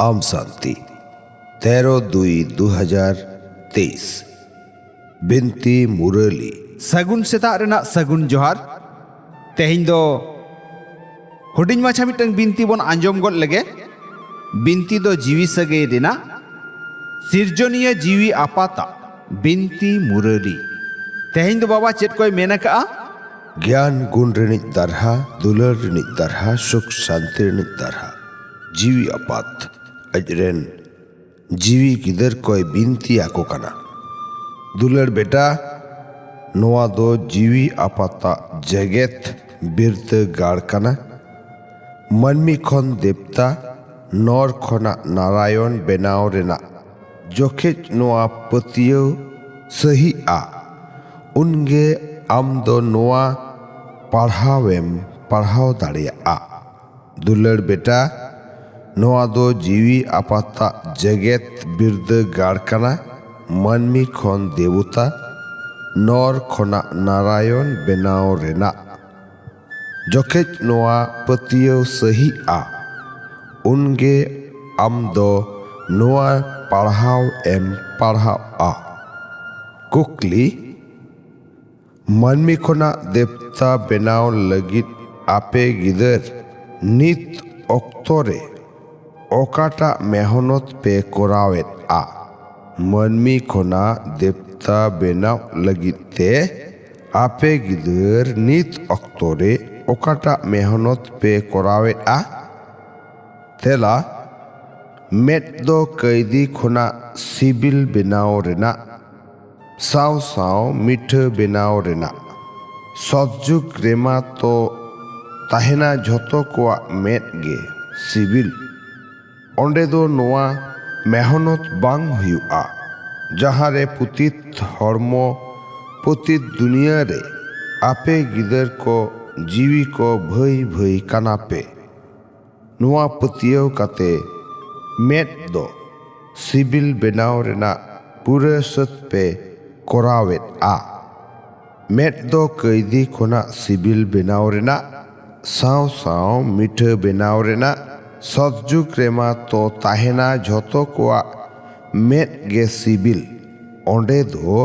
आम शांति 13/2/2023 बिनती मुरली सगुन सेता रेना सगुन जोहार तेहिं दो हुडिंग माछा मिटंग बिनती बन आंजम गद लगे बिनती दो जीवी सगे रेना सिरजनिया जीवी आपाता बिनती मुरली तेहिं दो बाबा चेत कोई मेना का ज्ञान गुण ऋणिक दरहा दुलर ऋणिक दरहा सुख शांति ऋणिक दरहा जीवी आपात अजरेन जीवी गिदर कोई बिनती आको कना दुलर बेटा नोआ दो जीवी आपाता जगत बिरत गाड़ कना मनमी खन देवता नर खना नारायण बेनाव रेना जोखेज नोआ पतियो सही आ उनगे आम दो नोआ पढ़ाव दाड़ेया दुलर बेटा नोआ दो जीवी आपाता जगत बिरद गाड़ कना मनमी खन देवता नर खना नारायण बेनाव रेना जोखेज नोआ पतियो सही आ उनगे आम दो नोआ पढ़ाव आ कुकली मनमी खना देवता बेनाव लगित आपे गिदर नित अक्तरे ओकाटा मेहनत पे कोरावेत आ मनमी खना देवता बेनाव लगित ते आपे गिदर नित अक्तरे ओकाटा मेहनत पे कोरावेत आ तेला मेट दो कैदी खना सिबिल बेनाव रेना साव साव मिठ बेनाव रेना सतजुग रेमा तो ताहेना झोतो कोआ मेट गे सिबिल ओंडे दो नोआ मेहनत बांग हुआ जहारे पुतित हर्मो पुतित दुनिया रे आपे गिदर को जीवी को भई भई कानापे नोआ पतियो काते मेट दो सिबिल बेनाव रेना पूरे सत पे कोरावेत आ मेट दो कैदी खोना सिबिल बेनाव रेना साव साव मिठ बेनाव रेना सतजुग रेमा तो ताहेना झोतो कोआ मेट गे सिबिल ओंडे दो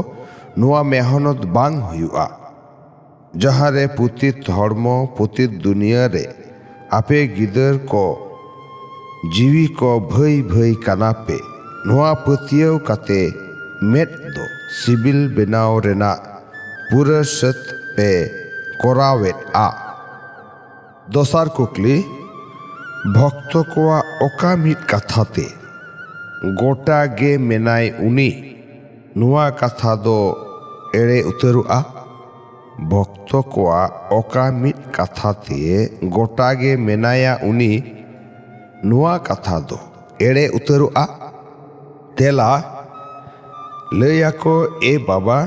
नोआ मेहनत बांग हुआ जहारे पुतित हर्मो पुतित दुनिया रे आपे गिदर को जीवी को भई भई कानापे नोआ पतियो काते मेट दो सिबिल बेनाव रेना पूरा सत पे कोरावेत आ दोसार कुकली भक्त कोआ ओका मिट कथाते गोटा गे मेनाय उनी नुआ कथा दो एड़े उतरुआ भक्त कोआ ओका मिट कथाते गोटा गे मेनाया उनी नुआ कथा दो एड़े उतरुआ तेला लया को ए बाबा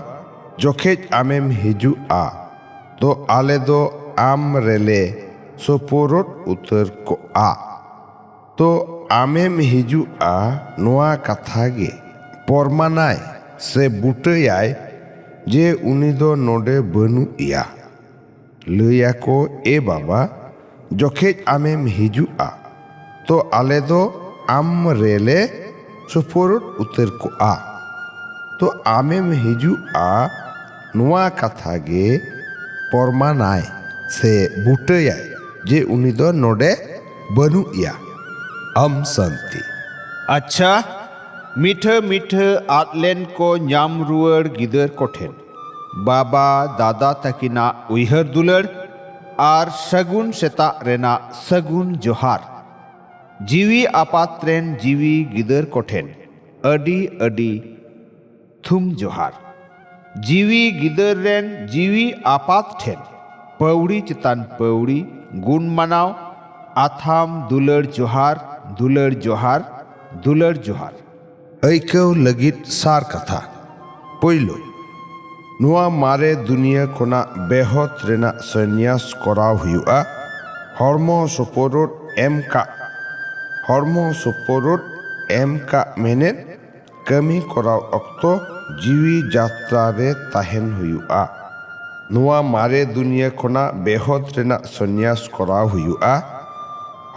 जोखेज आमेम हिजुआ तो आले दो आम रेले सोपोरोट उतर को आ तो आमेम हिजुआ नोआ कथा गे परमानाय से बुटयाय जे उनी दो नोडे बनुया लया को ए बाबा जोखेज आमेम हिजुआ तो आले दो आम रेले सोपोरोट उतर को आ तो आमेम हिजुआ नोआ कथा गे परमानाय से बुटयाय जे उनी दो नोडे बनुया आम शांति अच्छा मिठ मिठ आतलेन को न्याम रुअर गिदर कोठेन बाबा दादा तकिना उइहर दुलर आर सगुन सेता रेना सगुन जोहार जीवी आपात्रेन जीवी गिदर कोठेन अडी अडी थुम जोहार जीवी गिदर रेन जीवी आपात ठेन पौड़ी चितान पौड़ी गुण मनाव आथाम दुलर जोहार दुलर जोहार दुलर जोहार ऐकव लगित सार कथा पोइलो नुआ मारे दुनिया कोना बेहत रेना सन्यास कराव हुआ हर्मो सोपोरोट एम का मेने कमी कराव अक्तो जीवी यात्रा रे ताहेन हुआ नुआ मारे दुनिया कोना बेहत रेना सन्यास कराव हुआ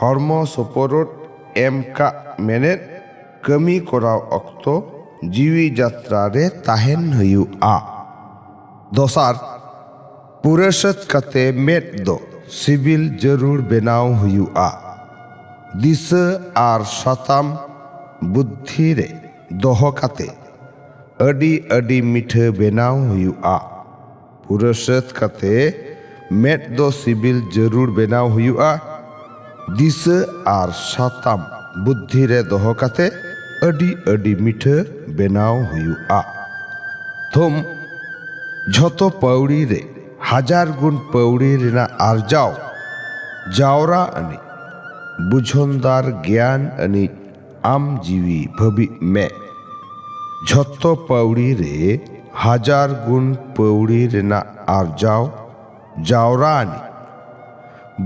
हर्मो सोपोरोट ᱮᱢ ᱠᱟᱜ ᱢᱮᱱᱮᱫ ᱠᱟᱹᱢᱤ ᱠᱚᱨᱟᱣ ᱚᱠᱛᱚ ᱡᱤᱣᱤ ᱡᱟᱛᱨᱟ ᱨᱮ ᱛᱟᱦᱮᱱ ᱦᱩᱭᱩᱜᱼᱟ᱾ ᱫᱚᱥᱟᱨ, ᱯᱩᱨᱟᱹ ᱥᱟᱹᱛ ᱠᱟᱛᱮ ᱢᱮᱫ ᱫᱚ ᱥᱤᱵᱤᱞ ᱡᱟᱹᱨᱩᱲ ᱵᱮᱱᱟᱣ ᱦᱩᱭᱩᱜᱼᱟ᱾ ᱫᱤᱥᱟᱹ ᱟᱨ ᱥᱟᱛᱟᱢ ᱵᱩᱫᱽᱫᱷᱤ ᱨᱮ ᱫᱚᱦᱚ ᱠᱟᱛᱮ ᱟᱹᱰᱤ ᱢᱤᱴᱷᱟᱹ ᱵᱮᱱᱟᱣ ᱦᱩᱭᱩᱜᱼᱟ᱾ ᱯᱩᱨᱟᱹ ᱥᱟᱹᱛ ᱠᱟᱛᱮ ᱢᱮᱫ ᱫᱚ ᱥᱤᱵᱤᱞ ᱡᱟᱹᱨᱩᱲ ᱵᱮᱱᱟᱣ ᱦᱩᱭᱩᱜᱼᱟ᱾ ᱫᱤᱥᱟᱹ ᱟᱨ ᱥᱟᱛᱟᱢ ᱵᱩᱫᱽᱫᱷᱤ ᱨᱮ ᱫᱚᱦᱚ ᱠᱟᱛᱮ ᱟᱹᱰᱤ ᱢᱤᱴᱷᱟᱹ ᱵᱮᱱᱟᱣ ᱦᱩᱭᱩᱜᱼᱟ᱾ ᱛᱷᱩᱢ, ᱡᱷᱚᱛᱚ ᱯᱟᱹᱣᱲᱤ ᱨᱮ ᱦᱟᱡᱟᱨ ᱜᱩᱱ ᱯᱟᱹᱣᱲᱤ ᱨᱮᱱᱟᱜ ᱟᱨᱡᱟᱣ ᱡᱟᱣᱨᱟ ᱟᱹᱱᱤᱡ ᱵᱩᱡᱷᱚᱱᱫᱟᱨ ᱜᱮᱭᱟᱱ ᱟᱹᱱᱤᱡ ᱟᱢ ᱡᱤᱣᱤ ᱵᱷᱟᱹᱵᱤᱜ ᱢᱮ᱾ ᱡᱷᱚᱛᱚ ᱯᱟᱹᱣᱲᱤ ᱨᱮ ᱦᱟᱡᱟᱨ ᱜᱩᱱ ᱯᱟᱹᱣᱲᱤ ᱨᱮᱱᱟᱜ ᱟᱨᱡᱟᱣ ᱡᱟᱣᱨᱟ ᱟᱹᱱᱤᱡ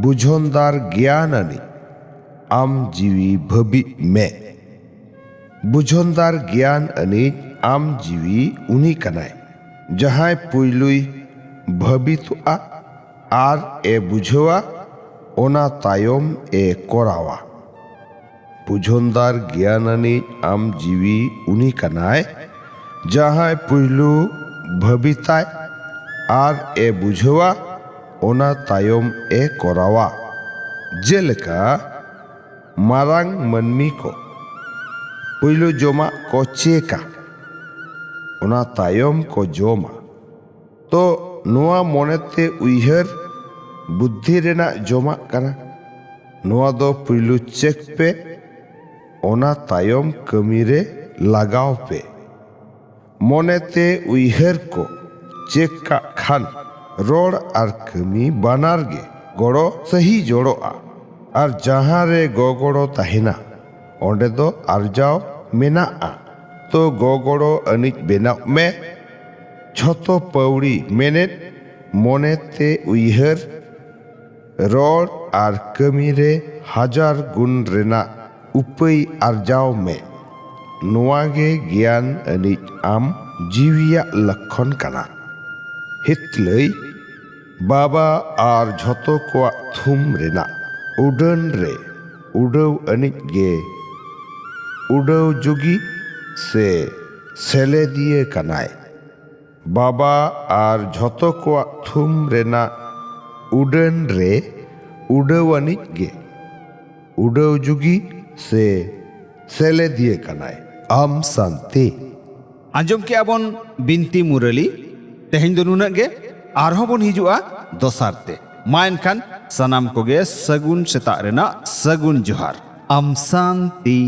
ᱵᱩᱡᱷᱚᱱᱫᱟর জ্ঞান আনিᱡ আম জীবী ভাবিᱜ মে। বুঝনদার জ্ঞান আনিᱡ আম জীবী উনি কানায় যাহায় পুইলুই ভাবিতোᱜᱼᱟ আর এ বুঝাওয়া ওনা তায়ম এ করাওয়া। বুঝনদার জ্ঞান আনিᱡ আম জীবী উনি কানায় যাহায় পুইলু ভাবিতায় আর এ বুঝাওয়া ওনা তায়ম এ করাওয়া। যেলেকা মারাং মানমি কো পুইলু জমা কো চেকা ওনা তায়ম কো জমা। তো নোয়া মনেতে উইহার বুদ্ধি রেনাᱜ জমাᱜ কানা। নোয়া দো পুইলু চেক পে ওনা তায়ম কামি রে লাগাও পে। মনেতে উইহার কো চেক কাগ খান রড় আর কামি বানার গে গড়ো সহি জড়োᱜᱼᱟ। আর যাহা রে গগড়ো তাহেনা অᱸᱰᱮ ᱫᱚ ᱟᱨᱡᱟᱣ ᱢᱮᱱᱟᱜᱼᱟ᱾ ᱛᱚ ᱜᱚᱜᱚᱲᱚ ᱟᱹᱱᱤᱡ ᱵᱮᱱᱟᱣ ᱢᱮ᱾ ᱡᱷᱚᱛᱚ ᱯᱟᱹᱣᱲᱤ ᱢᱮᱱᱮᱫ ᱢᱚᱱᱮᱛᱮ ᱩᱭᱦᱟᱹᱨ ᱨᱚᱲ ᱟᱨ ᱠᱟᱹᱢᱤ ᱨᱮ ᱦᱟᱡᱟᱨ ᱜᱩᱱ ᱨᱮᱱᱟᱜ ᱩᱯᱟᱹᱭ ᱟᱨᱡᱟᱣ ᱢᱮ᱾ ᱱᱚᱣᱟ ᱜᱮ ᱜᱮᱭᱟᱱ ᱟᱹᱱᱤᱡ ᱟᱢ ᱡᱤᱣᱤᱭᱟᱜ ᱞᱚᱠᱠᱷᱚᱱ ᱠᱟᱱᱟ᱾ ᱦᱤᱛᱞᱟᱹᱭ ᱵᱟᱵᱟ ᱟᱨ ᱡᱷᱚᱛᱚ ᱠᱚᱣᱟᱜ ᱛᱷᱩᱢ ᱨᱮᱱᱟᱜ ᱩᱰᱟᱹᱱ ᱨᱮ ᱩᱰᱟᱹᱣ ᱟᱹᱱᱤᱡ ᱜᱮ ᱩᱰᱟᱹᱣ ᱡᱩᱜᱤ ᱥᱮ ᱥᱮᱞᱮᱫᱤᱭᱟᱹ ᱠᱟᱱᱟᱭ᱾ ᱵᱟᱵᱟ ᱟᱨ ᱡᱷᱚᱛᱚ ᱠᱚᱣᱟᱜ ᱛᱷᱩᱢ ᱨᱮᱱᱟᱜ ᱩᱰᱟᱹᱱ ᱨᱮ ᱩᱰᱟᱹᱣ ᱟᱹᱱᱤᱡ ᱜᱮ ᱩᱰᱟᱹᱣ ᱡᱩᱜᱤ ᱥᱮ ᱥᱮᱞᱮᱫᱤᱭᱟᱹ ᱠᱟᱱᱟᱭ᱾ ᱟᱢ ᱥᱟᱱᱛᱤ ᱟᱸᱡᱚᱢ ᱠᱮᱜᱼᱟ ᱵᱚᱱ ᱵᱤᱱᱛᱤ ᱢᱩᱨᱟᱹᱞᱤ᱾ ᱛᱮᱦᱮᱧ ᱫᱚ ᱱᱩᱱᱟᱹᱜ ᱜᱮ, ᱟᱨᱦᱚᱸ ᱵᱚᱱ ᱦᱤᱡᱩᱜᱼᱟ ᱫᱚᱥᱟᱨ ᱛᱮ᱾ ᱢᱟ ᱮᱱᱠᱷᱟᱱ ᱥᱟᱱᱟᱢ ᱠᱚᱜᱮ ᱥᱟᱹᱜᱩᱱ ᱥᱮᱛᱟᱜ ᱨᱮᱱᱟᱜ ᱥᱟᱹᱜᱩᱱ ᱡᱚᱦᱟᱨ᱾ ᱟᱢ ᱥᱟᱱᱛᱤ।